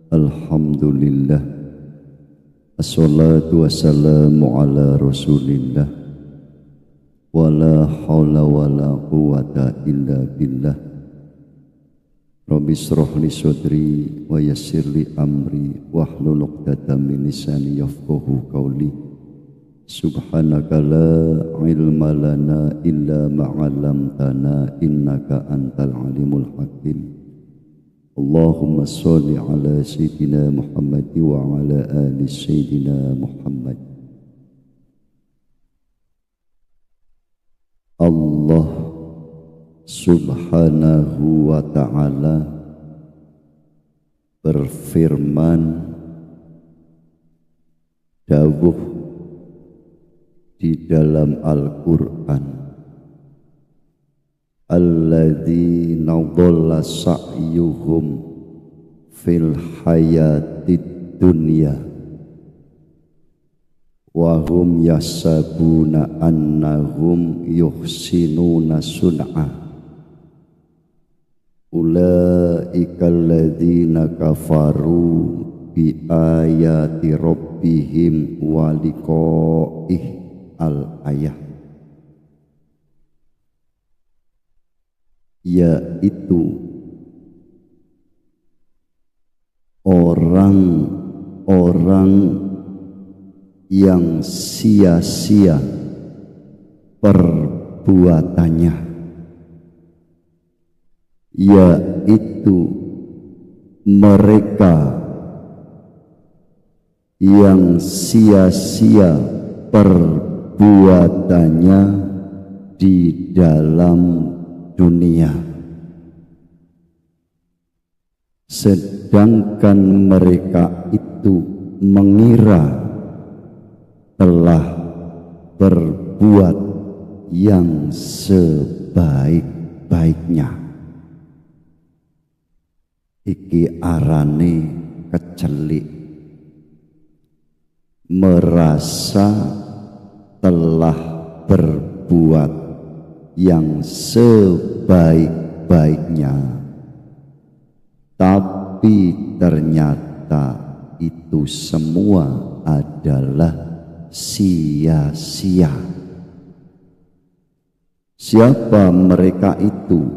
Alhamdulillah. Assalatu wassalamu ala rasulillah. Wala hawla wala quwata illa billah. Rabbi shrah li sadri wa yassir li amri wahlul 'uqdatam min lisani yafqahu qawli. Subhanaka la ilma lana illa ma 'allamtana innaka antal alimul hakim. Allahumma sholli ala sayyidina Muhammad wa ala ali sayyidina Muhammad. Allah subhanahu wa ta'ala berfirman dawuh di dalam Al-Quran, alladzina dhalla sa'yuhum fil hayatid dunya wa hum yasabuna annahum yuhsinuna sun'a ulaika alladzina kafaru bi ayati rabbihim wa liqa'ih al-ayah, yaitu orang-orang yang sia-sia perbuatannya, yaitu mereka yang sia-sia perbuatannya di dalam dunia, sedangkan mereka itu mengira telah berbuat yang sebaik-baiknya. Iki arane kecelik, merasa telah berbuat yang sebaik-baiknya, tapi ternyata itu semua adalah sia-sia. Siapa mereka itu?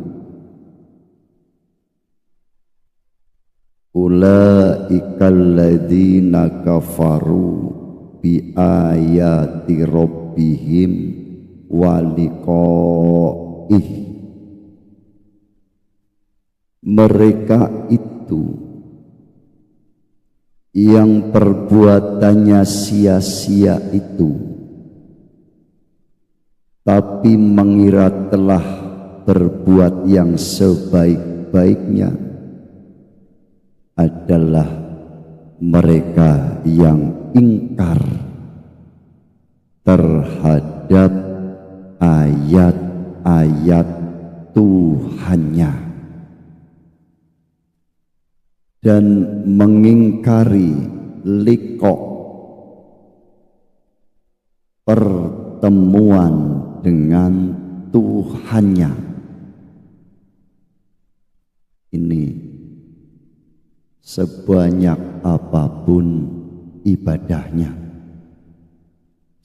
Ulaikal ladzina kafaru bi ayati rabbihim wa liqa'ih. Mereka itu yang perbuatannya sia-sia itu, tapi mengira telah berbuat yang sebaik-baiknya, adalah mereka yang ingkar terhadap ayat-ayat Tuhannya dan mengingkari liqa, pertemuan dengan Tuhannya. Ini sebanyak apapun ibadahnya,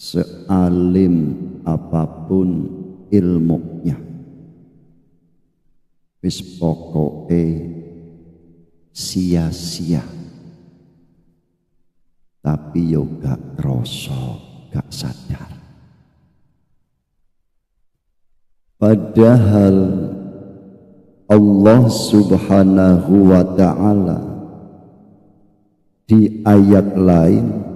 sealim apapun ilmunya, wis pokoke sia-sia, tapi yo gak kroso, gak sadar. Padahal Allah subhanahu wa ta'ala di ayat lain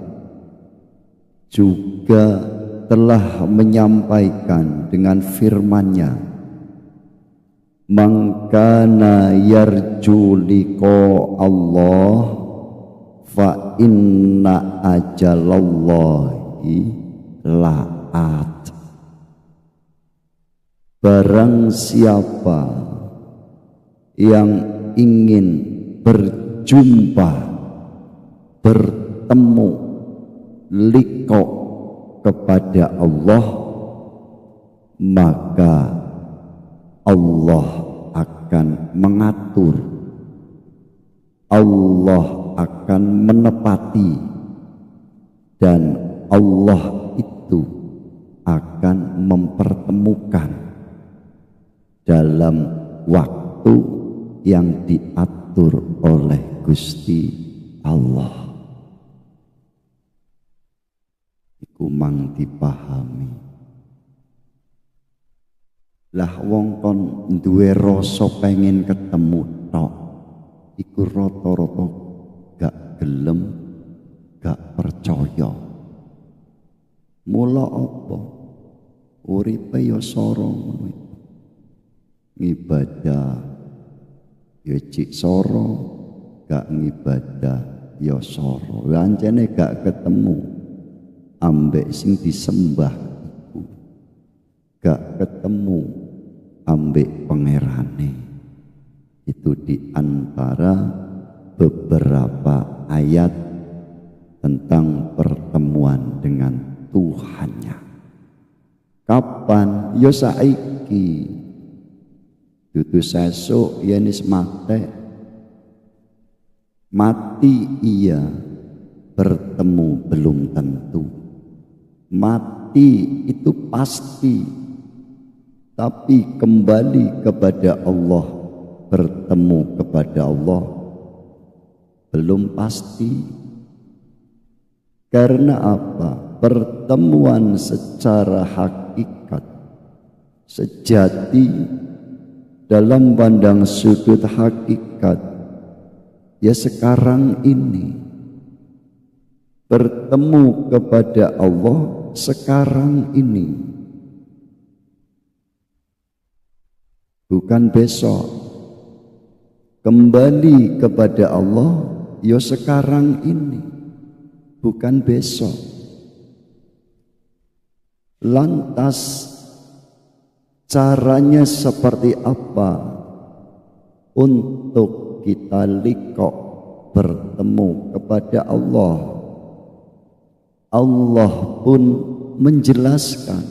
juga telah menyampaikan dengan firman-Nya, man kana yarju liqa Allah fa inna ajalallahi la'at. Barang siapa yang ingin berjumpa, bertemu, liqa kepada Allah, maka Allah akan mengatur Allah akan menepati dan Allah itu akan mempertemukan dalam waktu yang diatur oleh Gusti Allah. Iku mang dipahami. Lah wong kon duwe rasa pengen ketemu tok, iku rata-rata gak gelem, gak percaya. Mula apa? Uripe ya sara ngono iku. Ngibadah ya cik sara, gak ngibadah ya sara. Lancene gak ketemu ambek sing disembah iku. Gak ketemu ambek pangerane. Itu di antara beberapa ayat tentang pertemuan dengan Tuhannya. Kapan? Ya saiki. Dudu sesuk yen wis mati iya, bertemu belum tentu. Mati itu pasti, tapi kembali kepada Allah, bertemu kepada Allah belum pasti. Karena apa? Pertemuan secara hakikat sejati dalam pandang sudut hakikat ya sekarang ini. Bertemu kepada Allah sekarang ini, bukan besok. Kembali kepada Allah ya sekarang ini, bukan besok. Lantas caranya seperti apa untuk kita liqo bertemu kepada Allah? Allah pun menjelaskan,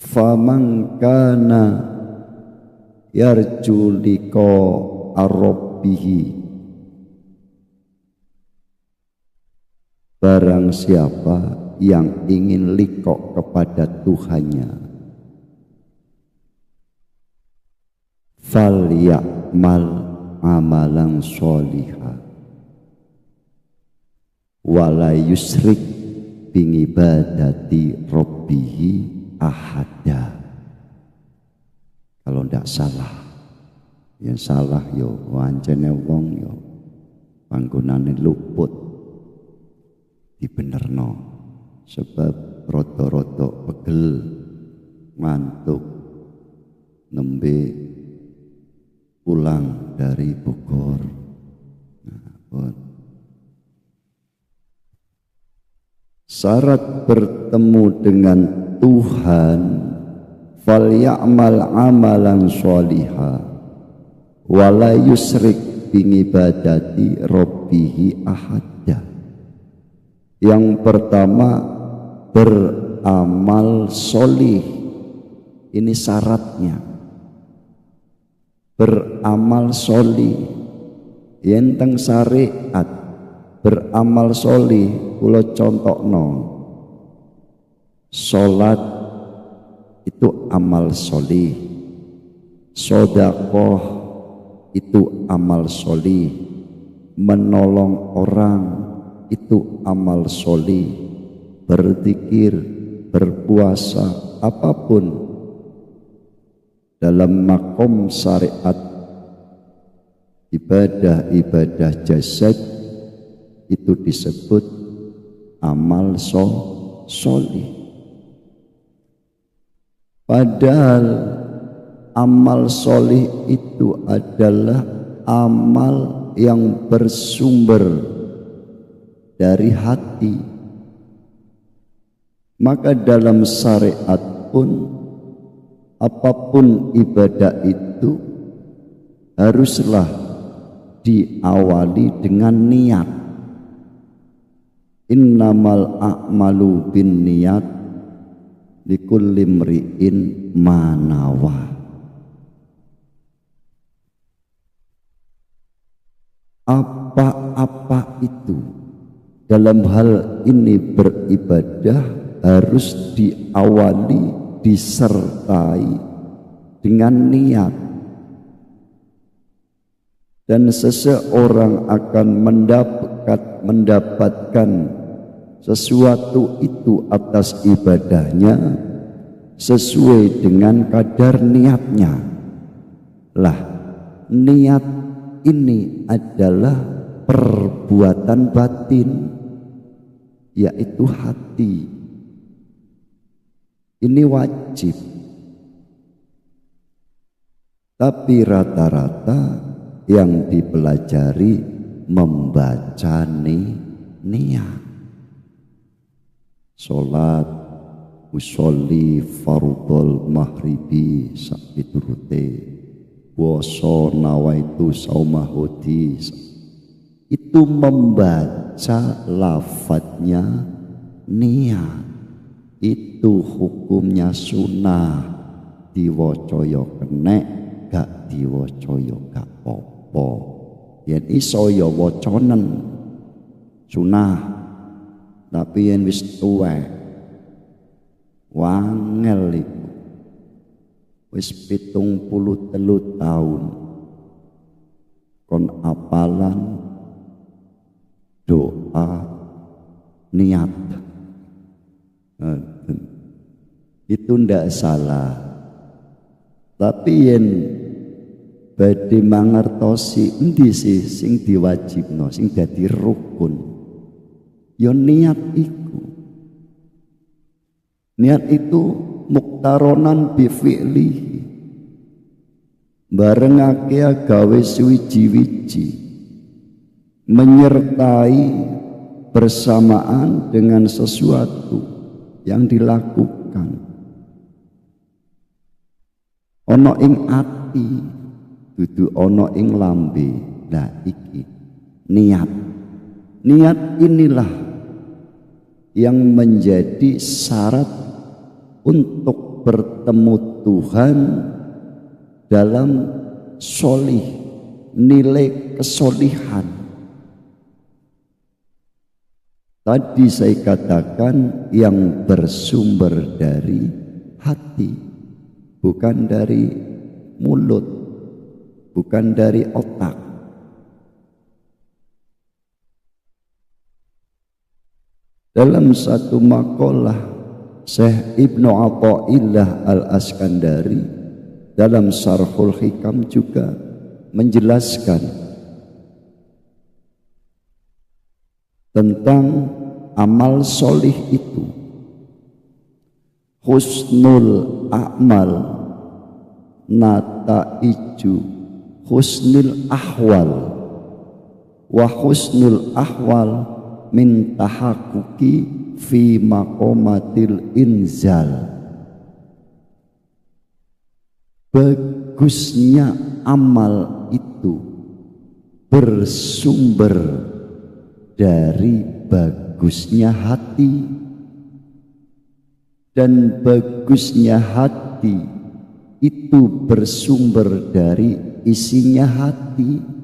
faman kana yarju liqa rabbih, barang siapa yang ingin liqo kepada Tuhannya, falyamal amalan sholihah wala yusrik bingibadati rabbihi ahada. Kalau ndak salah, ya salah yo wancene wong yo panggonane luput dibenerno, sebab rodo-rodo pegel ngantuk nembe pulang dari Bogor. Syarat bertemu dengan Tuhan, falyamal amalan sholihah wala yusrik bingibadati rabbihi ahada. Yang pertama, beramal sholih. Ini syaratnya, beramal sholih. Yenteng syariat beramal sholih, kula contohno, sholat itu amal sholih, sedekah itu amal sholih, menolong orang itu amal sholih, berzikir, berpuasa, apapun dalam makom syariat ibadah-ibadah jasad itu disebut amal sholih. Padahal amal sholih itu adalah amal yang bersumber dari hati. Maka dalam syariat pun apapun ibadah itu haruslah diawali dengan niat. Innamal a'malu bin niyat likulli mri'in ma nawa. apa-apa itu dalam hal ini beribadah harus diawali, disertai dengan niat. Dan seseorang akan mendapatkan sesuatu itu atas ibadahnya sesuai dengan kadar niatnya. Lah, niat ini adalah perbuatan batin, yaitu hati. Ini wajib. Tapi rata-rata yang dipelajari membaca niat. Sholat usolli fardhol maghribi sakiturute puasa nawaitu saumahudi, itu membaca lafadznya niat. Itu hukumnya sunnah, diwaca ya kenek, gak diwaca ya gak apa. Yen iso ya wacanen sunah, tapi yen wis tuwek wangel iku wis 73 tahun kon apalan doa niat itu ndak salah, tapi yen badhe mangertosi endi sih sing diwajibno, sing dadi rukun, ya niat iku. Niat itu muktaronan bi fi'lihi, barengake gawe suwiji-wiji, menyertai bersamaan dengan sesuatu yang dilakukan. Ono ing ati, dudu ono ing lambe. Lah iki niat. Niat inilah yang menjadi syarat untuk bertemu Tuhan dalam solih, nilai kesolihan. Tadi saya katakan yang bersumber dari hati, bukan dari mulut, bukan dari otak. Dalam satu makalah Syekh Ibnu Athaillah Al-Askandari dalam Syarhul Hikam juga menjelaskan tentang amal solih itu. Husnul a'mal nataiju husnul ahwal, wa husnul ahwal min tahaqquqi fi maqamatil inzal. Bagusnya amal itu bersumber dari bagusnya hati, dan bagusnya hati itu bersumber dari isinya hati.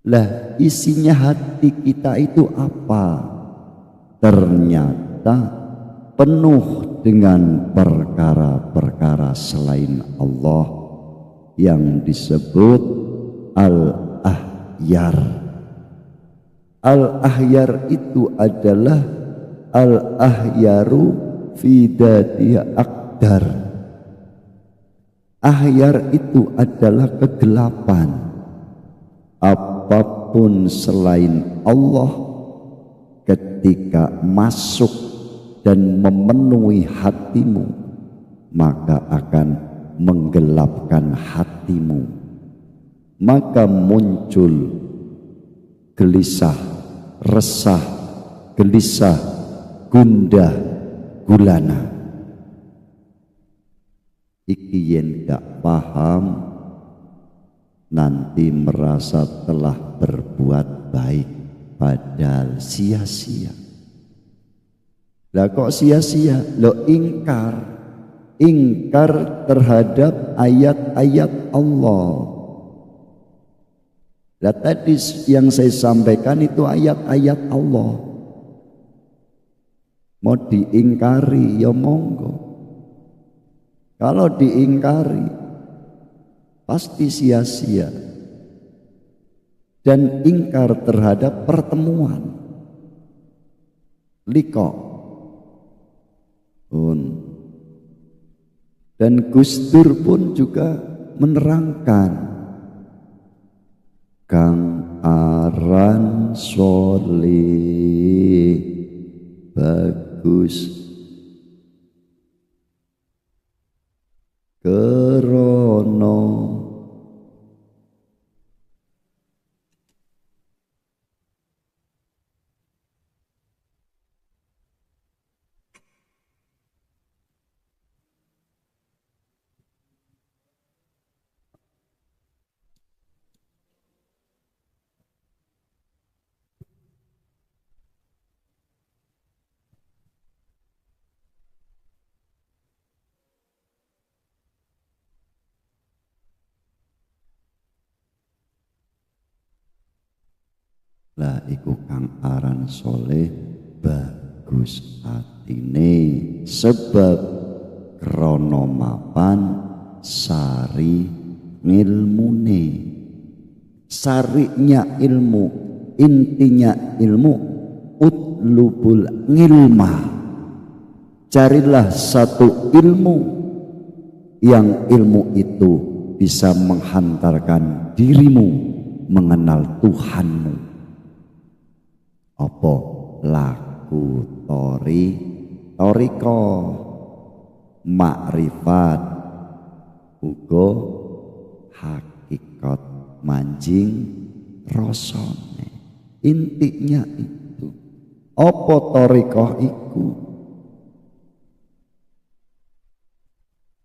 Lah, isinya hati kita itu apa? Ternyata penuh dengan perkara-perkara selain Allah yang disebut al-ahyar. Al-ahyar itu adalah al-ahyaru fi dzatiha aqdar. Ahyar itu adalah kegelapan. Apapun selain Allah ketika masuk dan memenuhi hatimu, maka akan menggelapkan hatimu. Maka muncul gelisah, resah, gelisah, gundah, gulana. Iki yen gak paham, nanti merasa telah berbuat baik, padahal sia-sia. Lah kok sia-sia? Lo ingkar terhadap ayat-ayat Allah. Lah tadi yang saya sampaikan itu ayat-ayat Allah. Mau diingkari ya monggo. Kalau diingkari pasti sia-sia. Dan ingkar terhadap pertemuan liqa. Dan Gus Dur pun juga menerangkan kang aran soleh bagus kerono lah iku kang aran soleh bagus atine sebab krono mapan sari ngilmune. Sarinya ilmu, intinya ilmu, utlubul ngilma, carilah satu ilmu yang ilmu itu bisa menghantarkan dirimu mengenal Tuhanmu. Apa laku toriko makrifat uga hakikat manjing rasane. Intinya itu. Apa toriko iku?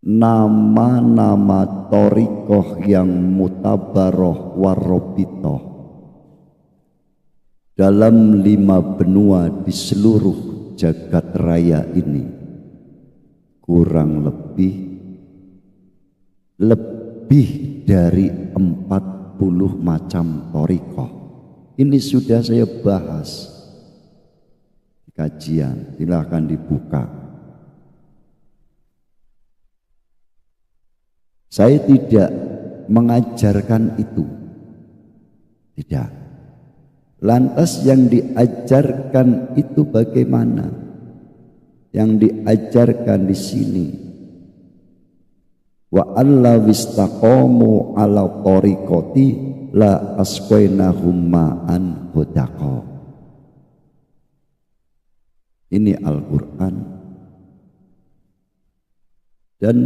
Nama-nama torikoh yang mutabaroh warobitoh dalam 5 benua di seluruh jagat raya ini kurang lebih dari 40 macam torikoh. Ini sudah saya bahas di kajian, silakan dibuka. Saya tidak mengajarkan itu, tidak. Lantas yang diajarkan itu bagaimana? Yang diajarkan di sini, wa alla wistaqamu ala tariqati la asqainahum ma'an hudaqa. Ini Al-Qur'an. Dan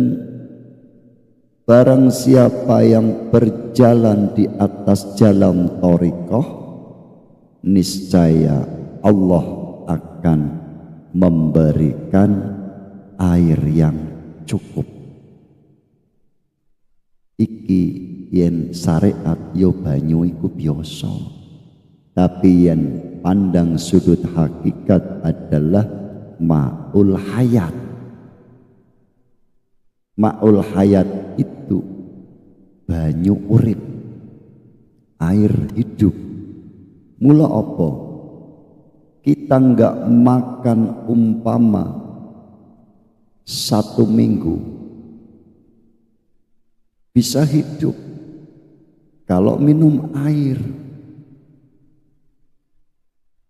barang siapa yang berjalan di atas jalan tariqah, niscaya Allah akan memberikan air yang cukup. Iki yen syariat yo banyu iku biasa, tapi yen pandang sudut hakikat adalah ma'ul hayat. Ma'ul hayat itu banyu urip, air hidup. Mula apa? Kita enggak makan umpama 1 minggu bisa hidup kalau minum air.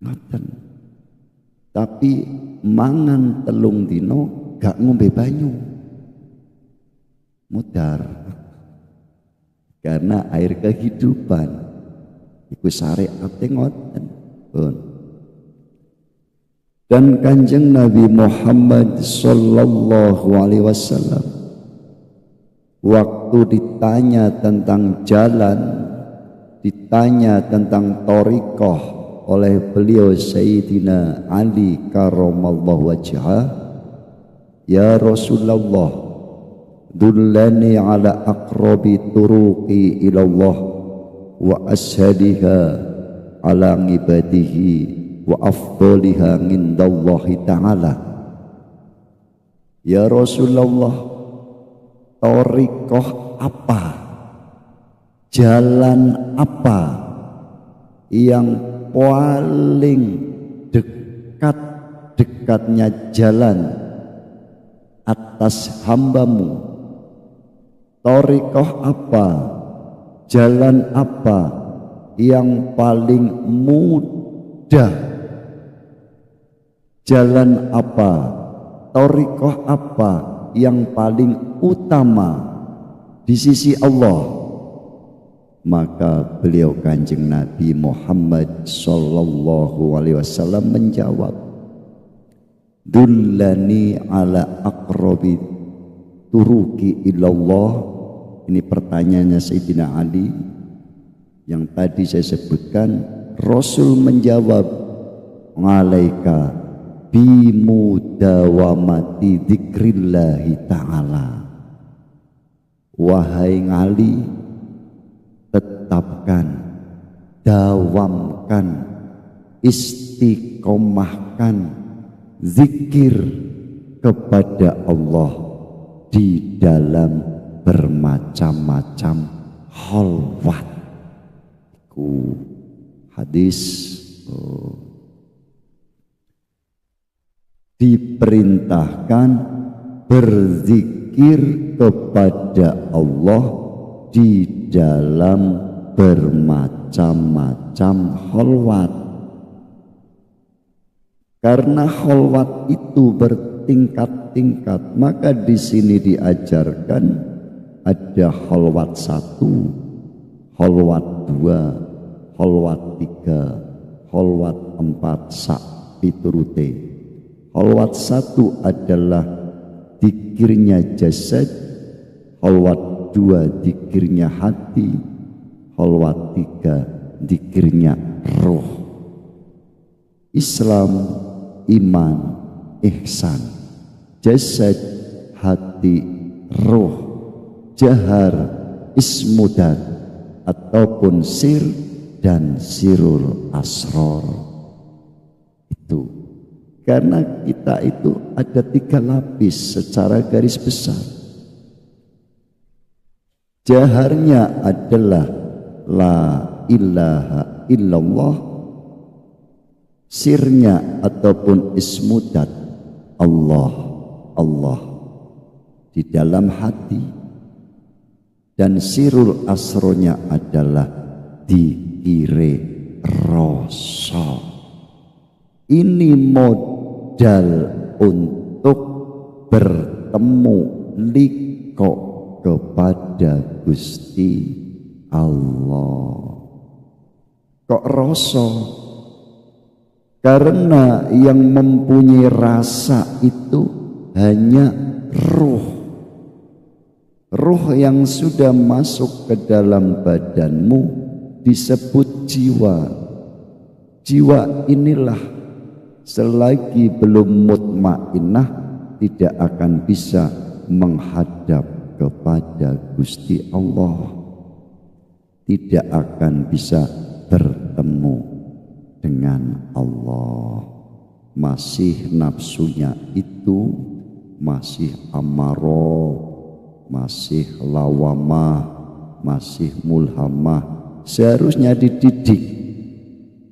Ngoten. Tapi mangan 3 dino gak ngombe banyu. Mudar. Karena air kehidupan. Iku syariat ngoten. Dan Kanjeng Nabi Muhammad sallallahu alaihi wasallam waktu ditanya tentang jalan, ditanya tentang thariqah oleh beliau Sayyidina Ali karramallahu wajhah, ya Rasulullah, dullani ala aqrabi turuqi ila Allah wa ashadiha ala ibadihi wa afdaliha indallahi ta'ala. Ya Rasulullah, thariqah apa? Jalan apa yang paling dekat-dekatnya jalan atas hambamu. Thariqah apa? Jalan apa yang paling mudah? Jalan apa? Thariqah apa yang paling utama di sisi Allah? Maka beliau Kanjeng Nabi Muhammad sallallahu alaihi wasallam menjawab, dullani ala aqrabi turuki ilallah. Ini pertanyaannya Sayyidina Ali yang tadi saya sebutkan. Rasul menjawab, ngalaika bimudawamati dzikrillahi ta'ala. Wahai Ali, tetapkan, dawamkan, istiqomahkan zikir kepada Allah di dalam bermacam-macam khalwat. Ku hadis diperintahkan berzikir kepada Allah di dalam bermacam-macam khalwat. Karena khalwat itu bertingkat-tingkat, maka di sini diajarkan ada khalwat 1, khalwat 2, khalwat 3, khalwat 4 sak piturute. Khalwat 1 adalah dzikirnya jasad, khalwat 2 dzikirnya hati, khalwat 3 dzikirnya roh. Islam, iman, ihsan, jasad, hati, roh, jahar, ismudat, ataupun sir dan sirul asror. Itu karena kita itu ada 3 lapis secara garis besar. Jaharnya adalah la ilaha illallah, sirnya ataupun ismudat Allah, Allah di dalam hati, dan sirul asronya adalah dikire rasa. Ini modal untuk bertemu liko kepada Gusti Allah. Kok rasa? Karena yang mempunyai rasa itu hanya ruh. Ruh yang sudah masuk ke dalam badanmu disebut jiwa. Jiwa inilah selagi belum mutmainnah tidak akan bisa menghadap kepada Gusti Allah, tidak akan bisa bertemu dengan Allah. Masih nafsunya itu masih amarah, masih lawamah, masih mulhamah. Seharusnya dididik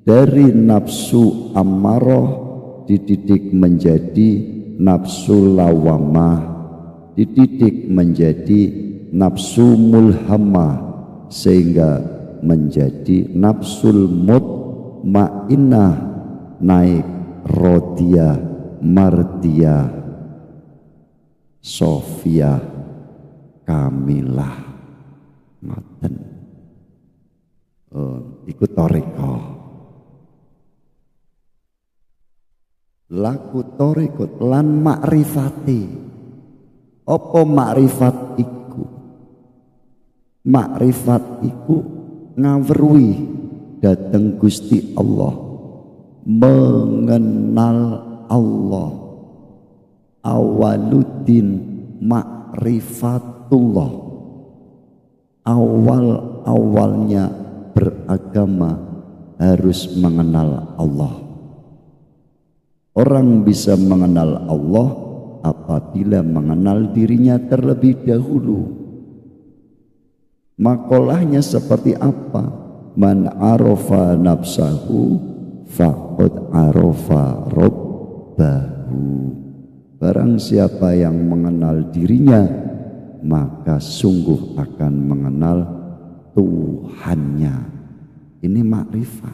dari nafsu amarah, dididik menjadi nafsu lawamah, dididik menjadi nafsu mulhamah, sehingga menjadi nafsul mutmainnah, naik rodiyah, mardiyah, sofiyah, kamilah. Ngoten. Ikut thariqah. Laku thariqah lan makrifati. Apa makrifat iku? Makrifat iku ngawruhi dateng Gusti Allah, mengenal Allah. Awaluddin makrifatullah. Awal-awalnya beragama harus mengenal Allah. Orang bisa mengenal Allah apabila mengenal dirinya terlebih dahulu. Makolahnya seperti apa? man arafa nafsahu faqad arafa rabbahu. Barang siapa yang mengenal dirinya, maka sungguh akan mengenal Tuhannya. Ini makrifat.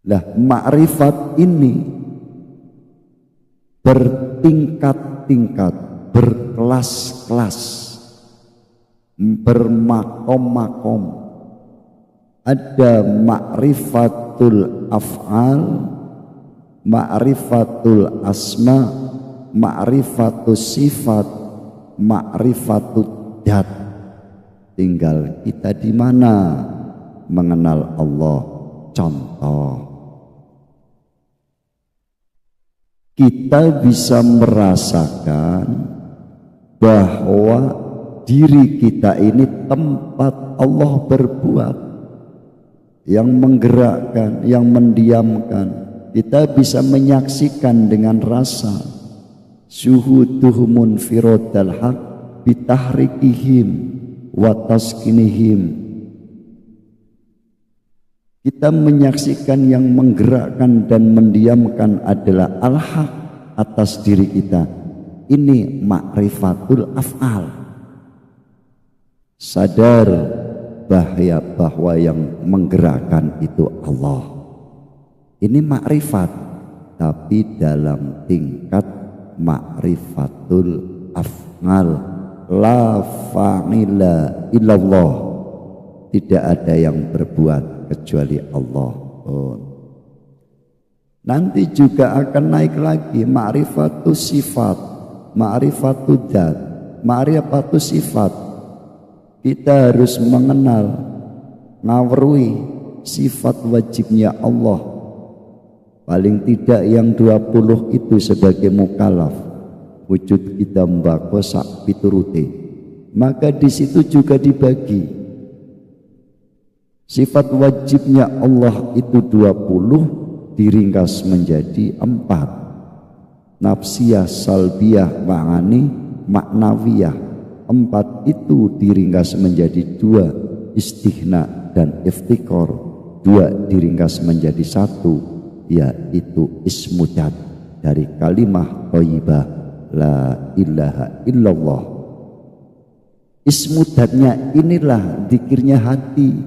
Lah, makrifat ini bertingkat-tingkat, berkelas-kelas, bermakom-makom. Ada ma'rifatul af'al, ma'rifatul asma, ma'rifatul sifat, ma'rifatul dat. Tinggal kita di mana mengenal Allah. Contoh, kita bisa merasakan bahwa diri kita ini tempat Allah berbuat, yang menggerakkan, yang mendiamkan. Kita bisa menyaksikan dengan rasa syuhuduh munfirodal haq bitahrikihim wa taskinihim. Kita menyaksikan yang menggerakkan dan mendiamkan adalah al-haq atas diri kita. Ini ma'rifatul af'al. Sadar bahwa yang menggerakkan itu Allah. Ini makrifat, tapi dalam tingkat ma'rifatul af'al. La fa'ila illallah. Tidak ada yang berbuat kecuali Allah. Nanti juga akan naik lagi ma'rifatul sifat, ma'rifatul dzat, ma'rifatul sifat. Kita harus mengenal, ngawrui sifat wajibnya Allah. Paling tidak yang 20 itu sebagai mukallaf. Wujud kita mbako sak piturute. Maka di situ juga dibagi. Sifat wajibnya Allah itu 20 diringkas menjadi 4. Nafsiyah, salbiyah, ma'ani, maknawiyah. 4 itu diringkas menjadi 2, istighna dan iftikor. 2 diringkas menjadi 1, yaitu ismudat dari kalimah thayyibah la ilaha illallah. Ismudatnya inilah zikirnya hati,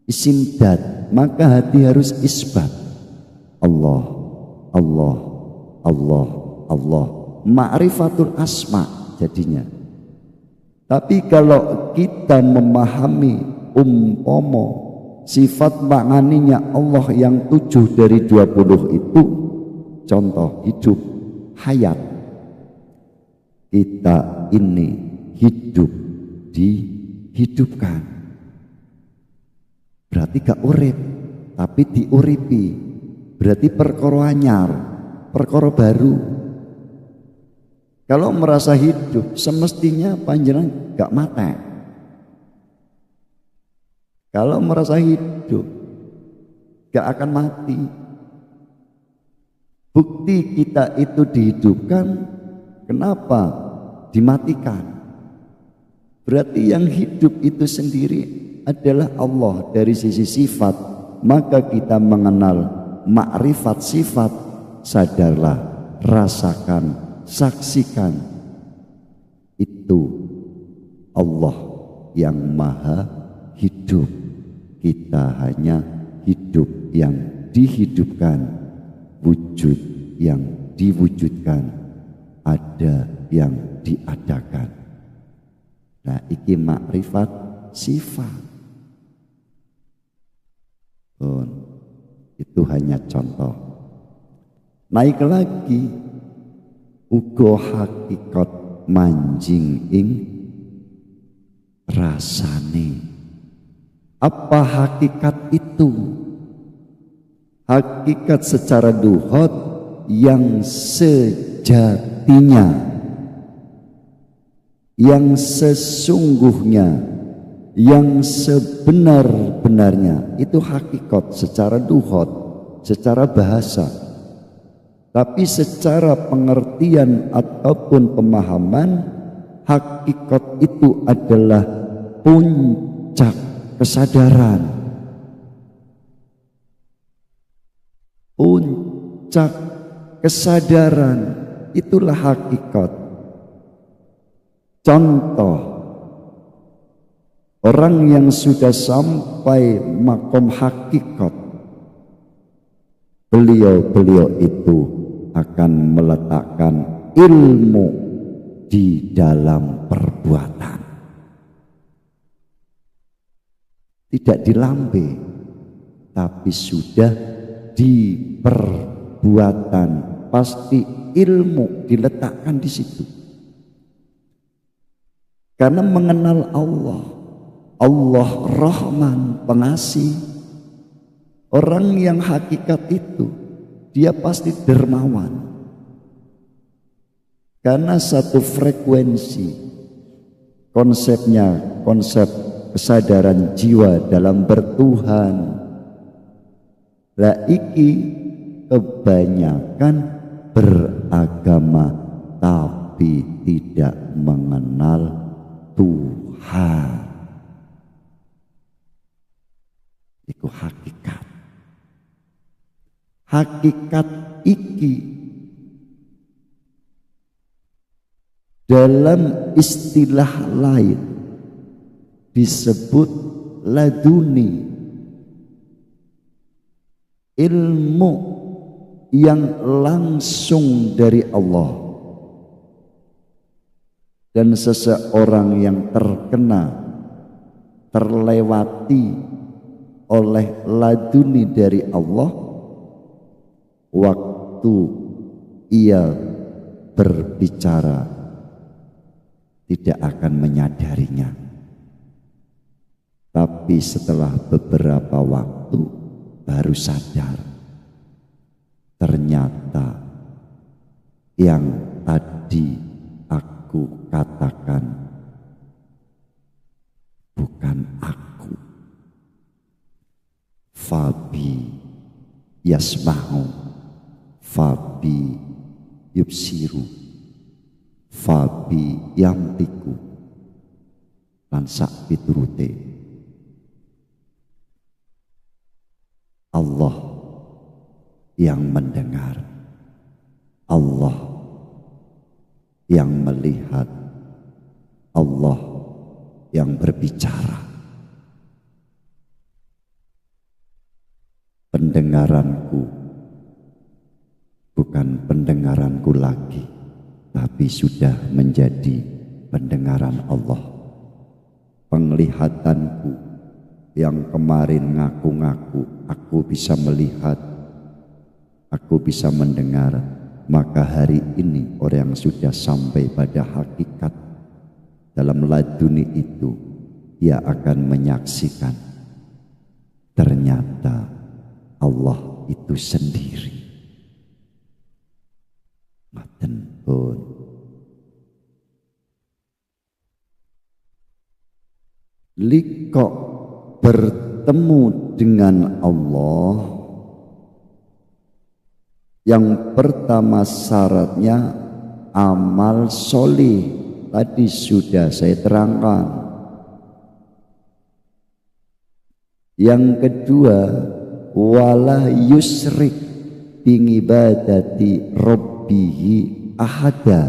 isimdat, maka hati harus isbat Allah, Allah, Allah, Allah, ma'rifatul asma jadinya. Tapi kalau kita memahami umpomo sifat ma'aninya Allah yang 7 dari 20 itu, contoh hidup, hayat. Kita ini hidup, dihidupkan. Berarti gak urip, tapi diuripi. Berarti perkara anyar, perkara baru. Kalau merasa hidup, semestinya panjenengan gak mati. Kalau merasa hidup, gak akan mati. Bukti kita itu dihidupkan, kenapa dimatikan? Berarti yang hidup itu sendiri adalah Allah dari sisi sifat. Maka kita mengenal makrifat sifat. Sadarlah, rasakan, saksikan. Itu Allah yang maha hidup. Kita hanya hidup yang dihidupkan, wujud yang diwujudkan, ada yang diadakan. Nah, iki makrifat sifat. Itu hanya contoh. Naik lagi, uga hakikat manjing ing rasane. Apa hakikat itu? Hakikat secara duhot yang sejatinya, yang sesungguhnya, yang sebenar-benarnya. Itu hakikat secara duhot, secara bahasa. Tapi secara pengertian ataupun pemahaman, hakikat itu adalah puncak kesadaran. Puncak kesadaran itulah hakikat. Contoh, orang yang sudah sampai makom hakikat, beliau itu akan meletakkan ilmu di dalam perbuatan. Tidak di lambe, tapi sudah di perbuatan. Pasti ilmu diletakkan di situ. Karena mengenal Allah, Allah Rahman, pengasih. Orang yang hakikat itu, dia pasti dermawan. Karena satu frekuensi, konsepnya, konsep kesadaran jiwa dalam bertuhan. Lah iki kebanyakan beragama tapi tidak mengenal Tuhan. Itu hakikat. Hakikat iki dalam istilah lain disebut laduni, ilmu yang langsung dari Allah. Dan seseorang yang terlewati oleh laduni dari Allah, waktu ia berbicara tidak akan menyadarinya. Tapi setelah beberapa waktu baru sadar, ternyata yang tadi aku katakan bukan aku. Fabi yasma'u, fabi yubsiru, fabi yamtiku, lan sak piturute. Allah yang mendengar, Allah yang melihat, Allah yang berbicara. Pendengaranku bukan pendengaranku lagi, tapi sudah menjadi pendengaran Allah. Penglihatanku yang kemarin ngaku-ngaku aku bisa melihat, aku bisa mendengar, maka hari ini orang yang sudah sampai pada hakikat dalam laduni itu, dia akan menyaksikan ternyata Allah itu sendiri. Maten pun liko bertemu dengan Allah, yang pertama syaratnya amal solih. Tadi sudah saya terangkan. Yang kedua, wala yusrik bingibadati rabbihi ahada.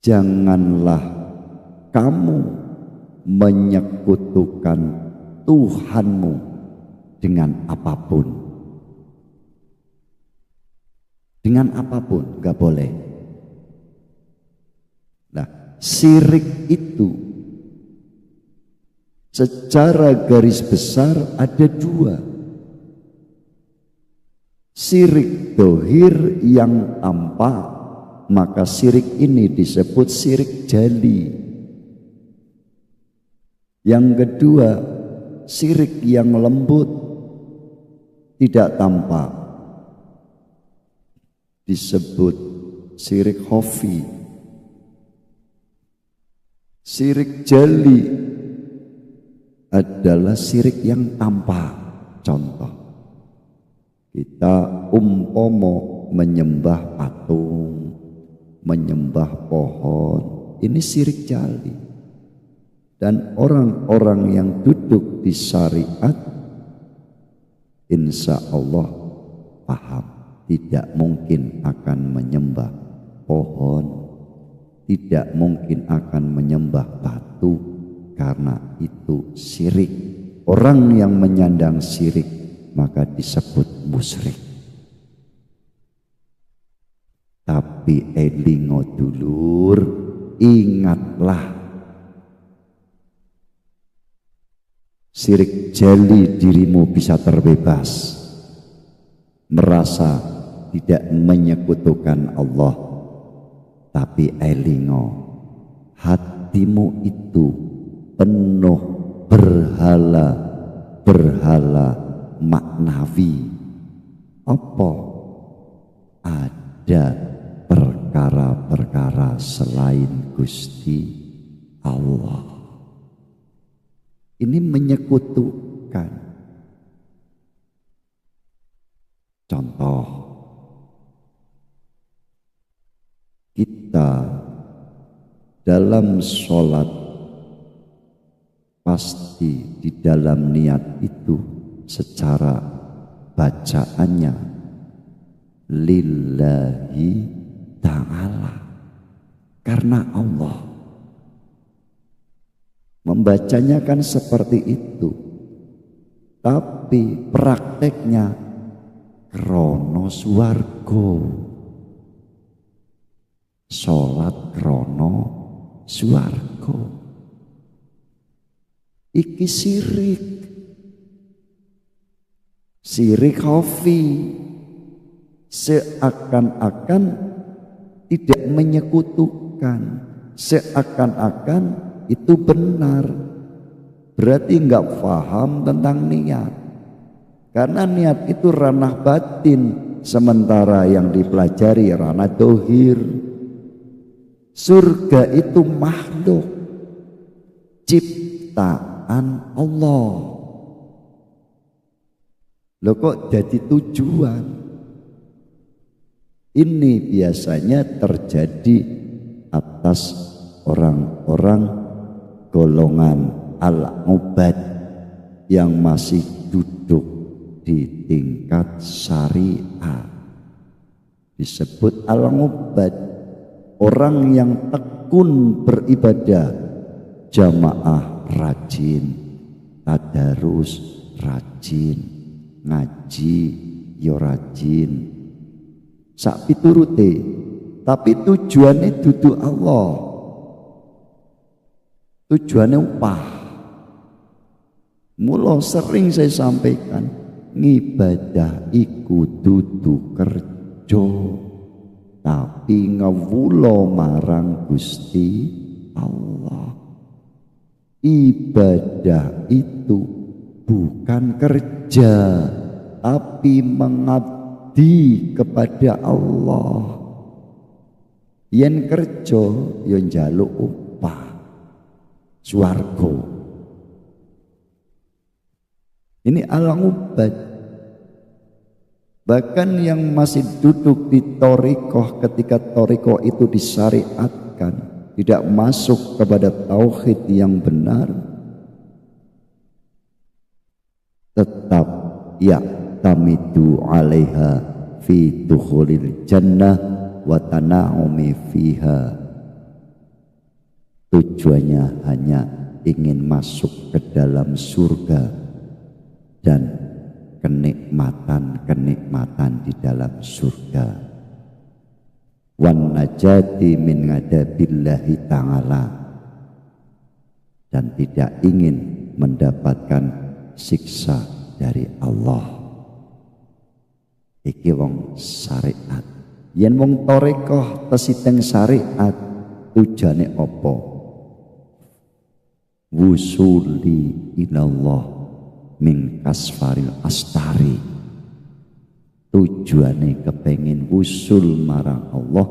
Janganlah kamu menyekutukan Tuhanmu dengan apapun. Dengan apapun, gak boleh. Nah, syirik itu secara garis besar ada dua. Syirik dohir yang tampak, maka syirik ini disebut syirik jali. Yang kedua, syirik yang lembut, tidak tampak, disebut syirik khafi. Syirik jali adalah syirik yang tampak. Contoh, kita umpomo menyembah patung, menyembah pohon, ini syirik jali. Dan orang-orang yang duduk di syariat insya Allah paham, tidak mungkin akan menyembah pohon, tidak mungkin akan menyembah batu, karena itu syirik. Orang yang menyandang syirik maka disebut musyrik. Tapi elingo dulur, ingatlah, syirik jeli dirimu bisa terbebas, merasa tidak menyekutukan Allah. Tapi elingo, hatimu itu penuh berhala maknawi. Apa? Ada perkara-perkara selain Gusti Allah. Ini menyekutukan. Contoh, kita dalam sholat pasti di dalam niat itu secara bacaannya lillahi ta'ala, karena Allah. Membacanya kan seperti itu, tapi prakteknya krono swarga. Sholat krono swarga. Iki sirik. Sirik khafi. Seakan-akan tidak menyekutukan, seakan-akan itu benar. Berarti enggak paham tentang niat, karena niat itu ranah batin, sementara yang dipelajari ranah dohir. Surga itu makhluk ciptaan Allah. Loh kok jadi tujuan? Ini biasanya terjadi atas orang-orang golongan al-ubad yang masih duduk di tingkat syariat. Disebut al-ubad, orang yang tekun beribadah, jamaah rajin, tadarus rajin, ngaji yo rajin, sak piturute, tapi tujuannya dudu Allah, tujuannya upah. Mula sering saya sampaikan, ngibadah iku dudu kerja, tapi ngewulo marang Gusti Allah. Ibadah itu bukan kerja, tapi mengabdi kepada Allah. Yen kerja yo njaluk upah swarga. Ini al-ubad. Bahkan yang masih duduk di thariqah, ketika thariqah itu disyariatkan, tidak masuk kepada tauhid yang benar, tetap ya tamidu alaiha fi dukhulil jannah wa tana'umi fiha. Tujuannya hanya ingin masuk ke dalam surga dan kenikmatan-kenikmatan di dalam surga. Wan najati min ngadabillahi ta'ala, dan tidak ingin mendapatkan siksa dari Allah. Iki wong syariat. Yen wong thariqah tesiteng syariat, tujuane apa? Wusuli ilallah min kasfaril astari. Tujuane kepengin wusul marang Allah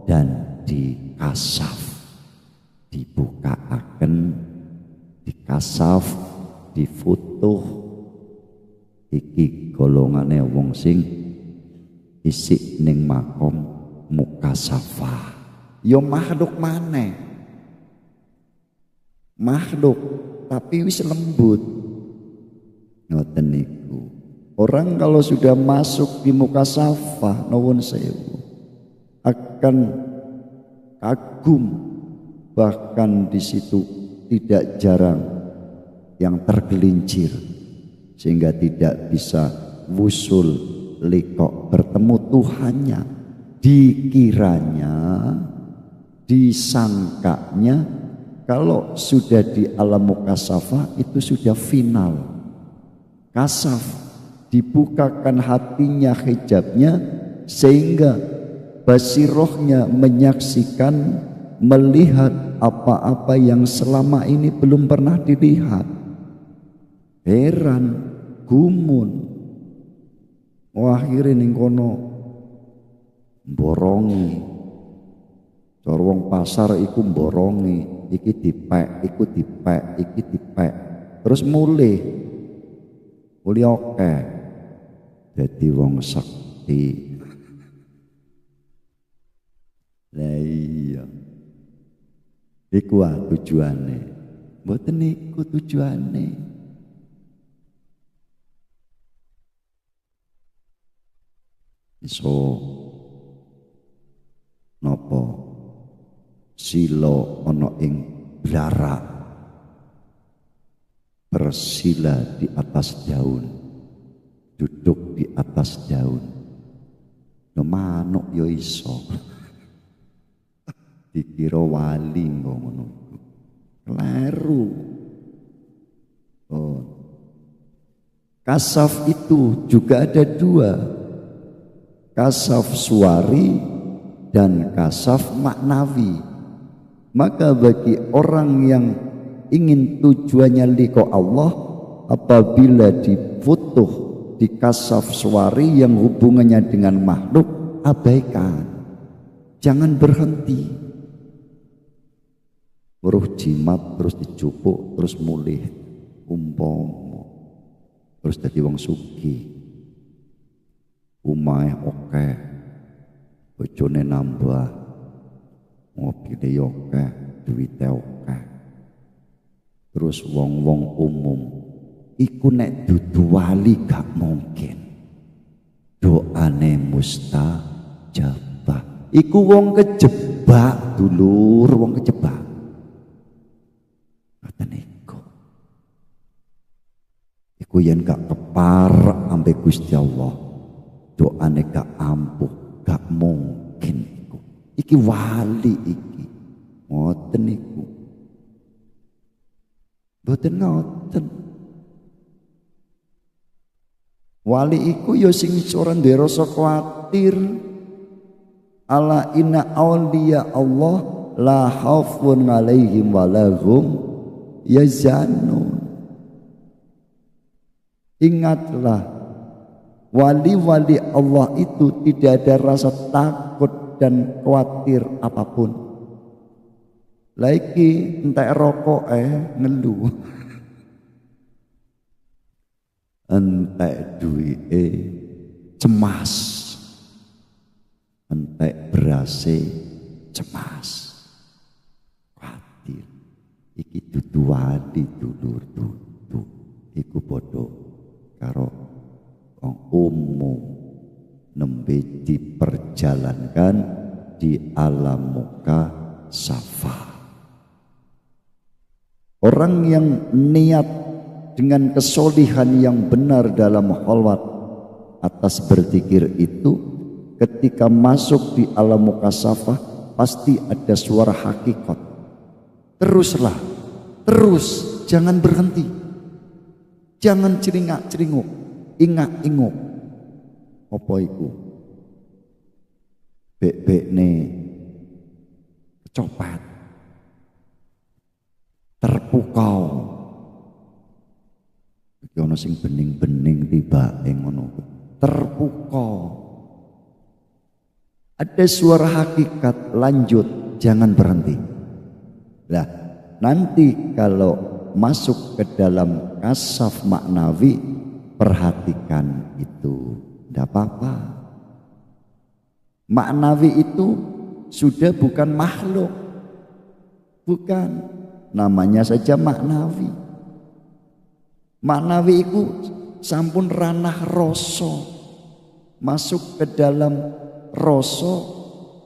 dan dikasaf, dibukaaken, dikasaf, difutuh. Iki golongane wong sing isik ning makom mukasafah. Yo makhluk maneh. makhluk tapi wis lembut. Ngoten niku. Orang kalau sudah masuk di mukasafah nuwun sewu akan kagum, bahkan di situ tidak jarang yang tergelincir sehingga tidak bisa wusul liqo bertemu Tuhannya. Dikiranya, disangkanya kalau sudah di alam mukasafah itu sudah final. Kasaf, dibukakan hatinya hijabnya sehingga basirohnya menyaksikan, melihat apa-apa yang selama ini belum pernah dilihat. Heran, gumun. Akhirnya ning kono borongi. Cara wong pasar iku borongi, iki dipek, iku dipek, iki dipek. Terus mulih oke. Jadi wong sakti. Lah iya. Iku tujuane. Mboten niku tujuane. Iso nopo silo ana ing blarak bersila di atas daun, duduk di atas daun. No manuk yo iso dikira wali ngono. Kleru. Oh. Kasaf itu juga ada dua. Kasaf suwari dan kasaf maknawi. Maka bagi orang yang ingin tujuannya liqa Allah, apabila difutuh di kasaf suwari yang hubungannya dengan makhluk, abaikan, jangan berhenti. Weruh jimat terus dicupuk terus mulih umpama terus dadi wong sugih. Umahe oke, bojone nambah, ngopine yo oke, duwite oke. Terus wong-wong umum iku nek dudu wali gak mungkin doane mustajabah. Iku wong kejebak dulur, wong kejebak. Ngoten iku yen gak keparek ambek Gusti Allah, doane gak ampuh, gak mungkin iku. Iki wali iki. Ngoten iku. Mboten ngoten. Wali iku ya sing ora duwe rasa kuwatir. Ala inna auliya Allah la khaufun 'alaihim wa lahum yazanun. Ingatlah, wali-wali Allah itu tidak ada rasa takut dan khawatir apapun. Lagi entek rokok ngeluh, entek duwike cemas, entek berase cemas, khawatir. Iki dudu wali dulur dudu, iku padha karo wong umum nembe diperjalankan di alam muka safa. Orang yang niat dengan kesolihan yang benar dalam khalwat atas berzikir itu, ketika masuk di alam mukasafah pasti ada suara hakikat. Teruslah, terus, jangan berhenti, jangan celingak-celinguk, ingak-inguk. Apa iku? Bek-bekne kecopet, terpukau. Iki ana sing bening-bening tibake ngono. Terpukau. Ada suara hakikat, lanjut, jangan berhenti. Lah, nanti kalau masuk ke dalam kasaf maknawi, perhatikan itu, tidak apa-apa. Maknawi itu sudah bukan makhluk, bukan. namanya saja maknawi. Maknawi itu sampun ranah rasa, masuk ke dalam rasa,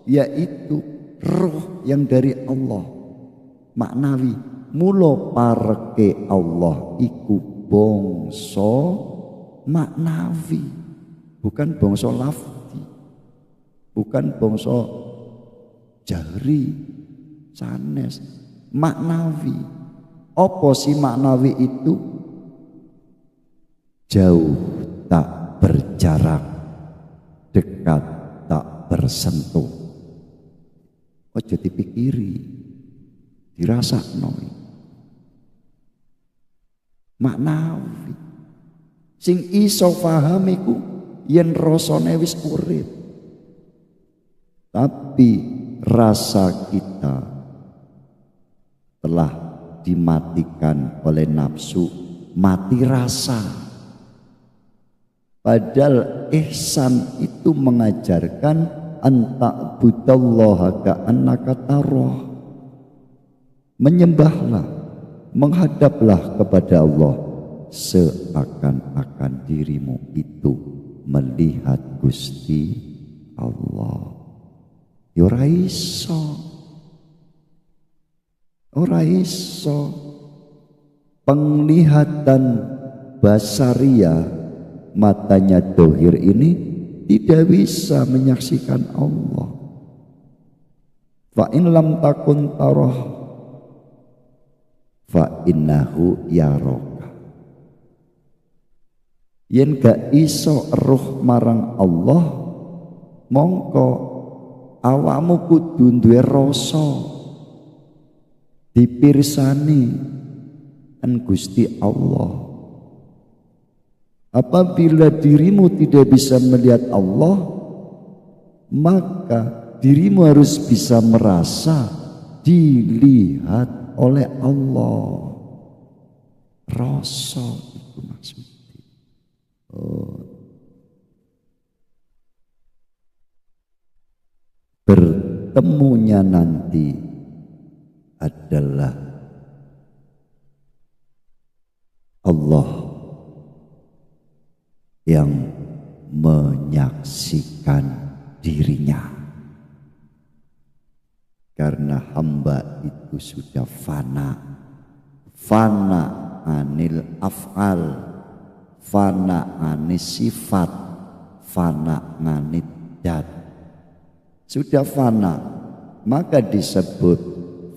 yaitu roh yang dari Allah. Maknawi, mula pareke Allah iku bangsa maknawi, bukan bangsa lafzi, bukan bangsa jahri sanes, maknawi. Apa sih maknawi itu? Jauh tak berjarak, dekat tak bersentuh. Ojo dipikiri, dirasakno. Maknawi sing iso paham iku yen rasane wis urip. Tapi rasa kita telah dimatikan oleh nafsu, mati rasa. Padahal ihsan itu mengajarkan anta budallaha ka'annaka tarah. Menyembahlah, menghadaplah kepada Allah seakan-akan dirimu itu melihat Gusti Allah. Ya ora iso. Ora iso. Penglihatan basaria, matanya dohir ini tidak bisa menyaksikan Allah. Fa in lam takun tarah fa innahu yaraka. Yen gak iso eruh marang Allah, mongko awakmu kudu duwe rasa dipirsani kan Gusti Allah. Apabila dirimu tidak bisa melihat Allah, maka dirimu harus bisa merasa dilihat oleh Allah. Rasa itu maksudnya. Bertemunya nanti adalah Allah yang menyaksikan dirinya, karena hamba itu sudah fana anil af'al, fana anis sifat, fana anid dat, sudah fana, maka disebut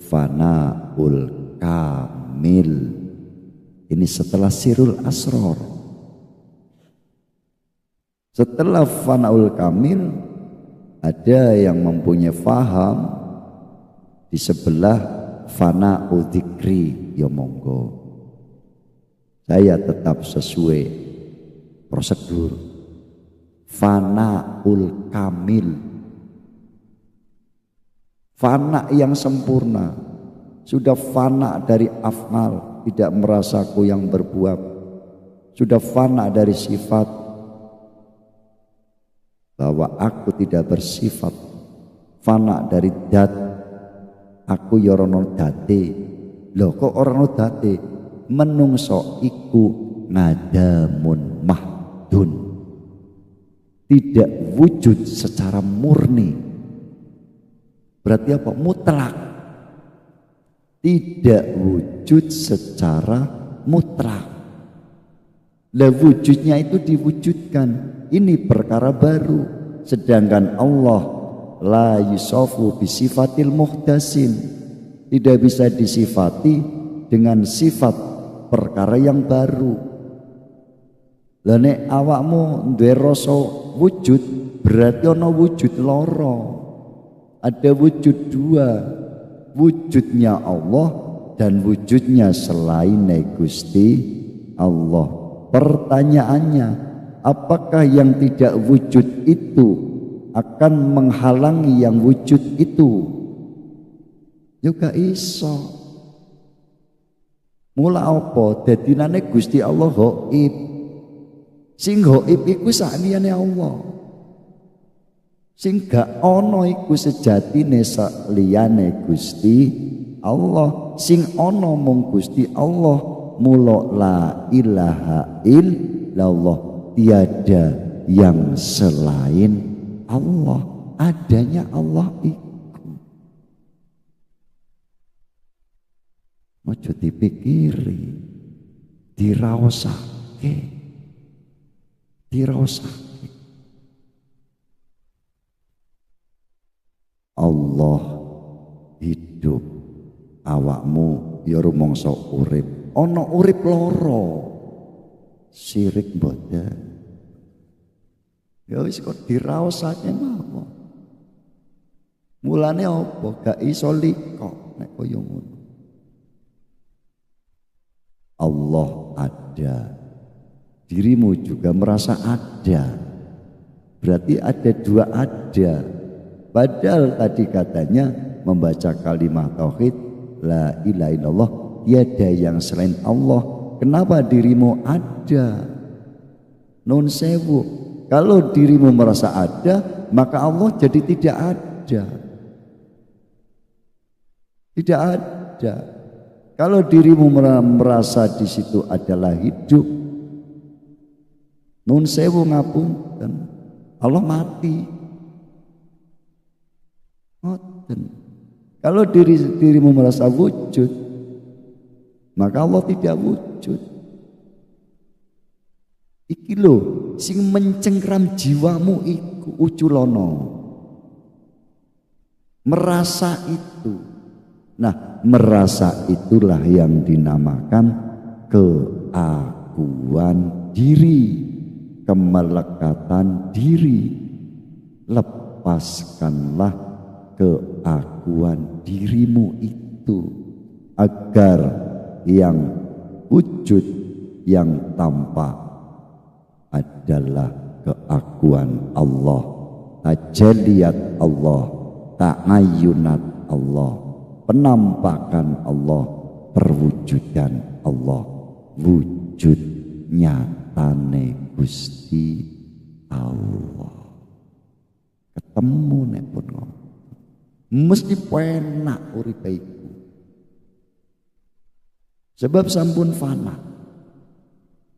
fanaul kamil. Ini setelah sirul asror. Setelah fanaul kamil, ada yang mempunyai faham di sebelah fanaul dzikri. Ya monggo, saya tetap sesuai prosedur fanaul kamil, fana yang sempurna, sudah fana dari af'al, tidak merasa aku yang berbuat, sudah fana dari sifat, bahwa aku tidak bersifat, fana dari dat, aku ya ora ono date. Lho kok ora ono date? Menungso iku ngadamun mahdun, tidak wujud secara murni. Berarti apa? Mutlak. Tidak wujud secara mutlak. Lah wujudnya itu diwujudkan. Ini perkara baru. Sedangkan Allah la yusafu bisifatil muhdasin, tidak bisa disifati dengan sifat perkara yang baru. Lah nek awakmu duwe rasa wujud, berarti ana wujud loro. Ada wujud dua, wujudnya Allah dan wujudnya selain Gusti Allah. Pertanyaannya, apakah yang tidak wujud itu akan menghalangi yang wujud itu? Juga iso. Mula apa? Dadinane Gusti Allah ghaib. Sing ghaib iku sakniyane Allah. Sing gak ana iku sejatine saliyane Gusti Allah, sing ana mung Gusti Allah. Mula la ilaha illallah, tiada yang selain Allah, adanya Allah iku. Ojo dipikiri, diraosake. Allah hidup, awakmu ya rumangsa urip. Ana urip loro, sirik mboten. Ya wis kok diraosake mawon. Mulane apa? Gak iso liko nek kaya ngono. Allah ada, dirimu juga merasa ada. Berarti ada dua ada. Padahal tadi katanya membaca kalimat tauhid la ilaha illallah, tiada yang selain Allah. Kenapa dirimu ada? Nun sewu, kalau dirimu merasa ada, maka Allah jadi tidak ada. Tidak ada. Kalau dirimu merasa di situ adalah hidup, nun sewu ngapunten, Allah mati. Kalau dirimu merasa wujud, maka Allah tidak wujud. Iki lho sing mencengkram jiwamu iku uculono. Merasa itu. Nah, merasa itulah yang dinamakan keakuan diri, kemelekatan diri. Lepaskanlah keakuan dirimu itu agar yang wujud, yang tampak adalah keakuan Allah, tajalliyat Allah, ta'ayyunat Allah, penampakan Allah, perwujudan Allah, wujud nyatane Gusti Allah. Ketemu nek pun mesti penak uripe iku. Sebab sampun fana.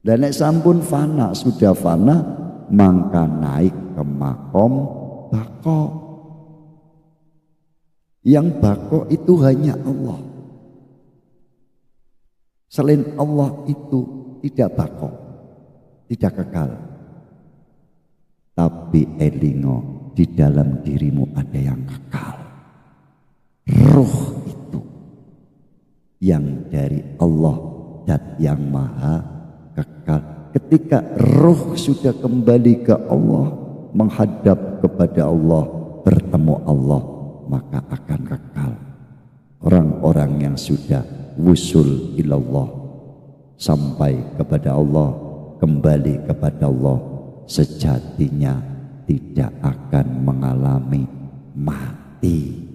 Dan nek sampun fana, sudah fana, maka naik ke makom bako. Yang bako itu hanya Allah. Selain Allah itu tidak bako, tidak kekal. Tapi elingo, di dalam dirimu ada yang kekal. Roh itu yang dari Allah dan yang maha kekal. Ketika roh sudah kembali ke Allah, menghadap kepada Allah, bertemu Allah, maka akan kekal. Orang-orang yang sudah wusul ilallah, sampai kepada Allah, kembali kepada Allah, sejatinya tidak akan mengalami mati.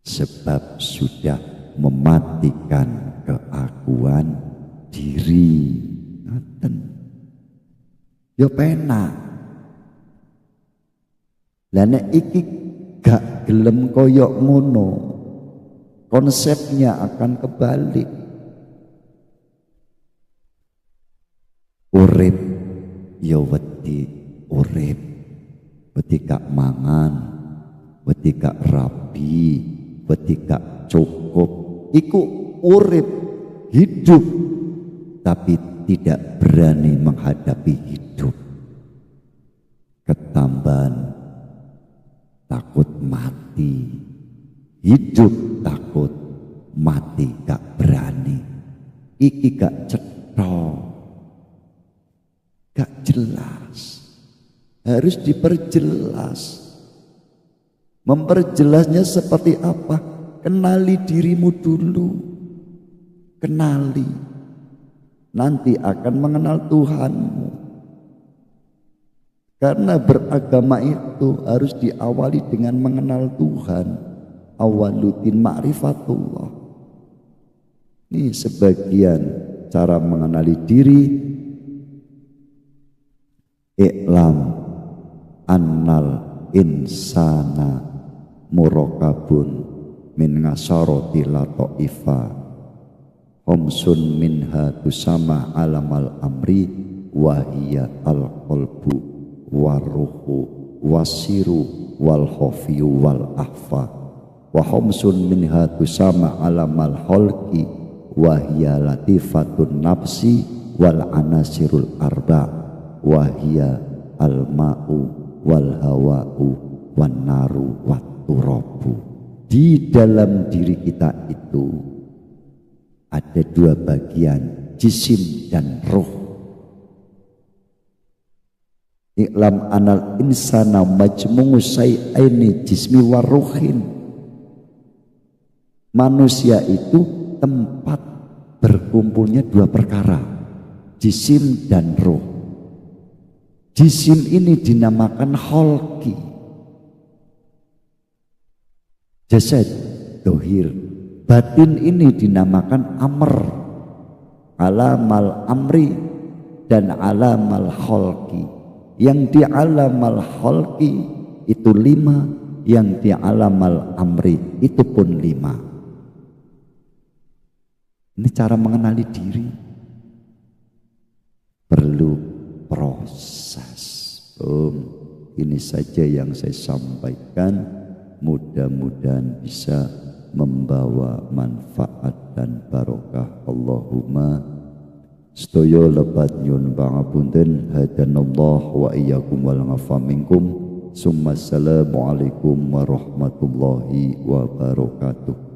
Sebab sudah mematikan keakuan diri. Ngaten. Ya penak. Lah nek iki gak gelem koyok ngono, konsepnya akan kebalik. Urip ya wedi urip, wedi gak mangan, wedi gak rabi, wedi gak cukup, iku urip hidup tapi tidak berani menghadapi hidup. Ketambahan takut mati, hidup takut mati gak berani. Iki gak cetok, gak jelas, harus diperjelas. Memperjelasnya seperti apa? Kenali dirimu dulu, kenali, nanti akan mengenal Tuhanmu. Karena beragama itu harus diawali dengan mengenal Tuhan. Awaluddin ma'rifatullah. Ini sebagian cara mengenali diri. I'lam annal insana murakabun min ngasarati latoifa homsun minha tusama alamal amri wahiyya al-qalbu waruhu wasiru wal khofiyu wal ahfa wa homsun minha tusama alamal holki wahiyya latifatun nafsi wal anasirul arba wahiyya al-ma'u wal hawa'u wan naru wat turabu. Di dalam diri kita itu ada dua bagian, jisim dan roh. Iklam anal insana majmu'u syai'aini jismi wa ruhin. Manusia itu tempat berkumpulnya dua perkara, jisim dan roh. Jisim ini dinamakan holki, jasad dohir. Batin ini dinamakan amr, alamal amri dan alamal holki. Yang di alamal holki itu 5, yang di alamal amri itu pun 5. Ini cara mengenali diri, perlu proses. Ini saja yang saya sampaikan, mudah-mudahan bisa membawa manfaat dan barokah. Allahumma sedaya lebat nyuwun pangapunten, hadanallah wa iyyakum wal ngafa minkum. Summa assalamu alaikum warahmatullahi wabarakatuh.